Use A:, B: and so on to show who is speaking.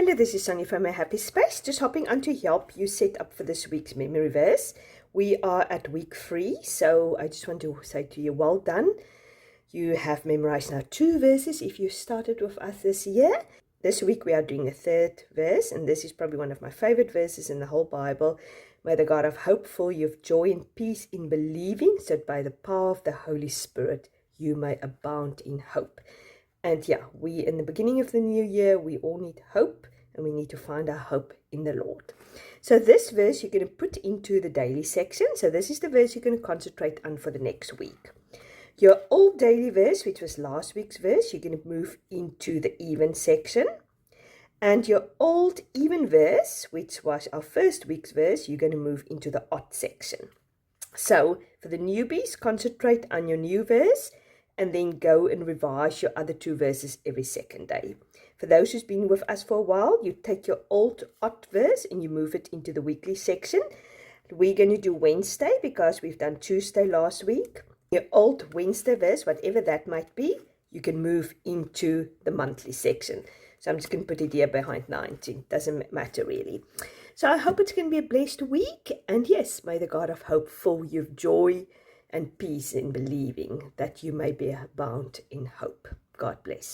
A: Hello, this is Sonja from My Happy Space, just hopping on to help you set up for this week's memory verse. We are at week 3, so I just want to say to you, well done. You have memorized now 2 verses if you started with us this year. This week we are doing a 3rd verse, and this is probably one of my favorite verses in the whole Bible. May the God of hope fill you with joy and peace in believing, so that by the power of the Holy Spirit you may abound in hope. And yeah, we in the beginning of the new year, we all need hope, and we need to find our hope in the Lord. So this verse you're going to put into the daily section. So this is the verse you're going to concentrate on for the next week. Your old daily verse, which was last week's verse, you're going to move into the even section. And your old even verse, which was our first week's verse, you're going to move into the odd section. So for the newbies, concentrate on your new verse, and then go and revise your other 2 verses every second day. For those who's been with us for a while, you take your old odd verse and you move it into the weekly section. We're going to do Wednesday because we've done Tuesday last week. Your old Wednesday verse, whatever that might be, you can move into the monthly section. So I'm just going to put it here behind 19. Doesn't matter really. So I hope it's going to be a blessed week. And yes, may the God of hope fill you with joy and peace in believing, that you may be abound in hope. God bless.